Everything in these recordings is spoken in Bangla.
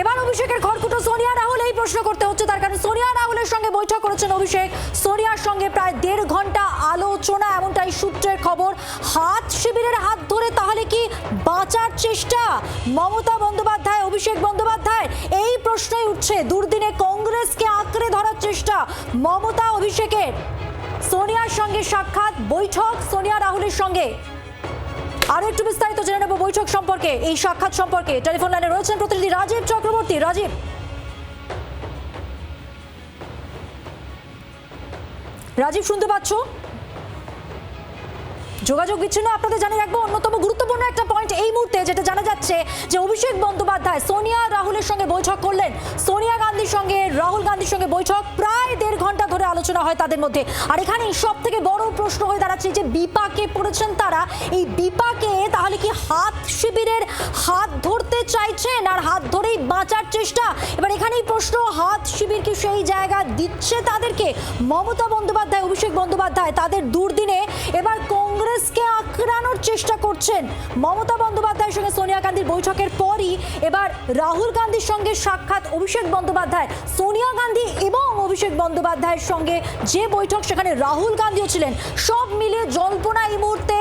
এবার অভিষেকের খড়কুটো সোনিয়া রাহুল, এই প্রশ্ন করতে হচ্ছে তার কারণ সোনিয়া রাহুলের সঙ্গে বৈঠক করেছেন অভিষেক। সোনিয়ার সঙ্গে প্রায় 1.5 ঘন্টা আলোচনা, এমনটাই সূত্রের খবর। হাত শিবিরের হাত ধরে তাহলে কি বাঁচার চেষ্টা মমতা বন্দ্যোপাধ্যায়, অভিষেক বন্দ্যোপাধ্যায়? এই প্রশ্নই উঠছে। দুর্দিনে কংগ্রেসকে আঁকড়ে ধরার চেষ্টা মমতা অভিষেকের। সোনিয়ার সঙ্গে সাক্ষাৎ, বৈঠক সোনিয়া রাহুলের সঙ্গে। আরো একটু বিস্তারিত জেনে নেব বৈঠক সম্পর্কে, এই সাক্ষাৎ সম্পর্কে। টেলিফোন লাইনে রয়েছেন প্রতিনিধি রাজীব চক্রবর্তী। রাজীব শুনতে পাচ্ছ? যোগাযোগ বিচ্ছিন্ন। আপনাদের জানিয়ে রাখবো অন্যতম গুরুত্বপূর্ণ একটা পয়েন্ট এই মুহূর্তে যেটা জানা যাচ্ছে যে অভিষেক বন্দ্যোপাধ্যায় সোনিয়া রাহুলের সঙ্গে বৈঠক করলেন। সোনিয়া গান্ধীর সঙ্গে রাহুল গান্ধীর সঙ্গে বৈঠক, প্রায় 1.5 ঘন্টা ধরে আলোচনা হয় তাদের মধ্যে। আর এখানে সব থেকে বড় প্রশ্ন হয়ে দাঁড়াচ্ছে যে বিপাকে পড়েছেন তারা। এই বিপাকে তাহলে কি হাত শিবিরের হাত ধরতে চাইছেন আর হাত ধরেই বাঁচার চেষ্টা? এবার এখানেই প্রশ্ন, হাত শিবির কি সেই জায়গা দিচ্ছে তাদেরকে? মমতা বন্দ্যোপাধ্যায়, অভিষেক বন্দ্যোপাধ্যায় তাদের দুর্দিনে এবার কংগ্রেসকে আঁকড়ানোর চেষ্টা করছেন। মমতা বন্দ্যোপাধ্যায়ের সঙ্গে সোনিয়া গান্ধীর বৈঠকের পরই এবার রাহুল গান্ধীর সঙ্গে সাক্ষাৎ অভিষেক বন্দ্যোপাধ্যায়। সোনিয়া গান্ধী এবং অভিষেক বন্দ্যোপাধ্যায়ের সঙ্গে যে বৈঠক, সেখানে রাহুল গান্ধীও ছিলেন। সব মিলিয়ে জল্পনা এই মুহূর্তে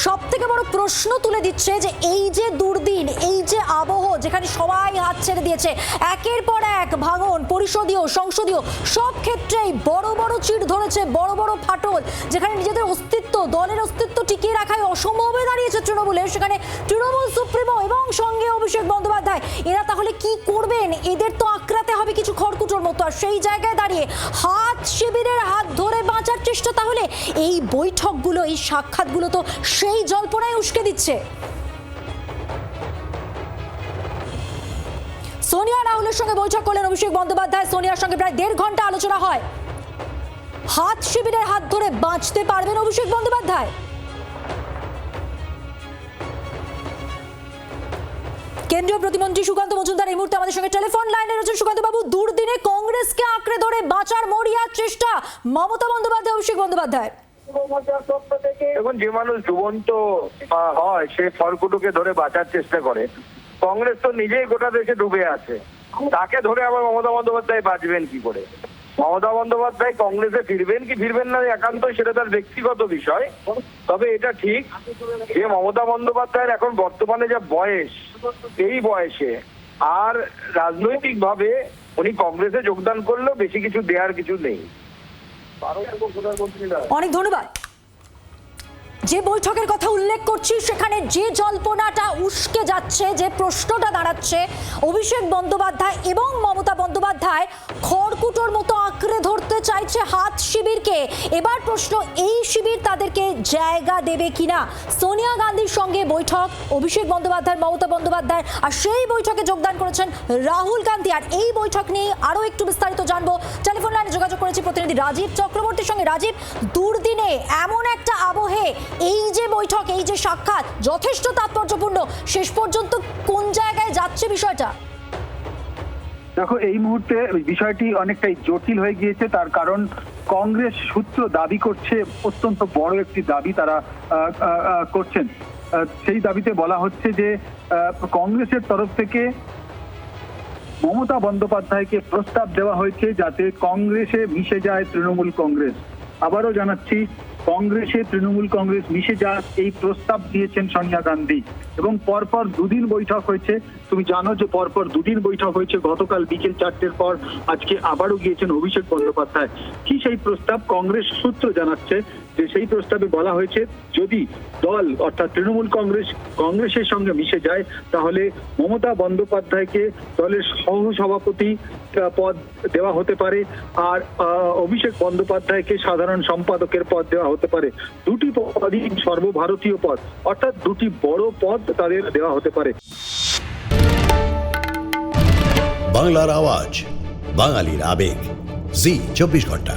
সব থেকে বড় প্রশ্ন তুলে দিচ্ছে যে এই যে দুর্দিন, এই যে আবহ, যেখানে সবাই হাত ছেড়ে দিয়েছে, একের পর এক ভাঙন, পরিষদীয় সংসদীয় সব ক্ষেত্রেই বড় বড় চিড় ধরেছে, বড় বড় ফাটল, যেখানে নিজেদের অস্তিত্ব, দলের অস্তিত্ব টিকিয়ে রাখাই অসম্ভব হয়ে দাঁড়িয়েছে তৃণমূলের। সেখানে তৃণমূল সুপ্রিমো এবং সঙ্গে অভিষেক বন্দ্যোপাধ্যায়, এরা তাহলে কি করবেন? এদের তো আঁকড়াতে হবে কিছু খড়কুটোর মতো। আর সেই জায়গায় দাঁড়িয়ে হাত শিবিরের হাত ধরে বাঁচার চেষ্টা। তাহলে এই বৈঠকগুলো, এই সাক্ষাৎগুলো তো সেই জল্পনায় উস্কে দিচ্ছে। সোনিয়া রাহুলের সঙ্গে বৈঠক করলেন অভিষেক বন্দ্যোপাধ্যায়। সোনিয়ার সঙ্গে প্রায় 1.5 ঘন্টা আলোচনা হয়। হাত শিবিরের হাত ধরে বাঁচতে পারবেন অভিষেক বন্দ্যোপাধ্যায়? কেন্দ্রীয় প্রতিমন্ত্রী সুকান্ত মজুমদার এই মুহূর্তে আমাদের সঙ্গে টেলিফোন লাইনে রয়েছেন। সুকান্ত বাবু, দুর্দিনে কংগ্রেসকে আঁকড়ে ধরে বাঁচার মরিয়ার চেষ্টা মমতা বন্দ্যোপাধ্যায়, অভিষেক বন্দ্যোপাধ্যায়। এখন যে মানুষ ডুবন্ত হয় সে খড়কুটোকে ধরে বাঁচার চেষ্টা করে। কংগ্রেস তো নিজেই গোটা দেশে ডুবে আছে, তাকে ধরে আবার মমতা বন্দ্যোপাধ্যায় বাঁচবেন কি করে? মমতা বন্দ্যোপাধ্যায় কংগ্রেসে ফিরবেন কি ফিরবেন না একান্তই সেটা তার ব্যক্তিগত বিষয়। তবে এটা ঠিক যে মমতা বন্দ্যোপাধ্যায়ের এখন বর্তমানে যা বয়স, এই বয়সে আর রাজনৈতিকভাবে উনি কংগ্রেসে যোগদান করলেও বেশি কিছু দেওয়ার কিছু নেই। অনেক ধন্যবাদ। যে বৈঠকের কথা উল্লেখ করছি, সেখানে যে জল্পনাটা উস্কে যাচ্ছে, যে প্রশ্নটা দাঁড়াচ্ছে, অভিষেক বন্দ্যোপাধ্যায় এবং মমতা বন্দ্যোপাধ্যায় খড়কুটোর মতো আঁকড়ে ধরতে চাইছে হাত শিবিরকে। এবার প্রশ্ন, এই শিবির তাদেরকে জায়গা দেবে কিনা? সোনিয়া গান্ধীর সঙ্গে বৈঠক অভিষেক বন্দ্যোপাধ্যায়, মমতা বন্দ্যোপাধ্যায়, আর সেই বৈঠকে যোগদান করেছেন রাহুল গান্ধী। আর এই বৈঠক নিয়ে আরো একটু বিস্তারিত জানবো। টেলিফোন লাইনে যোগাযোগ করেছি প্রতিনিধি রাজীব চক্রবর্তীর সঙ্গে। রাজীব, দুর্দিনে এমন একটা আবহে এই যে বৈঠক, এই যে সাক্ষাৎ যথেষ্ট তাৎপর্যপূর্ণ, শেষ পর্যন্ত কোন জায়গায় যাচ্ছে বিষয়টা? দেখো, এই মুহূর্তে বিষয়টি অনেকটাই জটিল হয়ে গিয়েছে। তার কারণ কংগ্রেস সূত্র দাবি করছে, অত্যন্ত বড় একটি দাবি তারা করছেন। সেই দাবিতে বলা হচ্ছে যে কংগ্রেসের তরফ থেকে মমতা বন্দ্যোপাধ্যায়কে প্রস্তাব দেওয়া হয়েছে যাতে কংগ্রেসে মিশে যায় তৃণমূল কংগ্রেস। আবারও জানাচ্ছি, কংগ্রেসে তৃণমূল কংগ্রেস মিশে যাক, এই প্রস্তাব দিয়েছেন সোনিয়া গান্ধী। এবং পরপর দুদিন বৈঠক হয়েছে। তুমি জানো যে পরপর দুদিন বৈঠক হয়েছে। গতকাল বিকেল 4টের পর আজকে আবারও গিয়েছেন অভিষেক বন্দ্যোপাধ্যায়। কি সেই প্রস্তাব? কংগ্রেস সূত্র জানাচ্ছে যে সেই প্রস্তাবে বলা হয়েছে যদি দল অর্থাৎ তৃণমূল কংগ্রেস কংগ্রেসের সঙ্গে মিশে যায় তাহলে মমতা বন্দ্যোপাধ্যায়কে দলের সহসভাপতি পদ দেওয়া হতে পারে, আর অভিষেক বন্দ্যোপাধ্যায়কে সাধারণ সম্পাদকের পদ দেওয়া হতে পারে। দুটি পদই সর্বভারতীয় পদ, অর্থাৎ দুটি বড় পদ তাদের দেওয়া হতে পারে। বাংলার আওয়াজ, বাঙালির আবেগ, জি 24 ঘন্টা।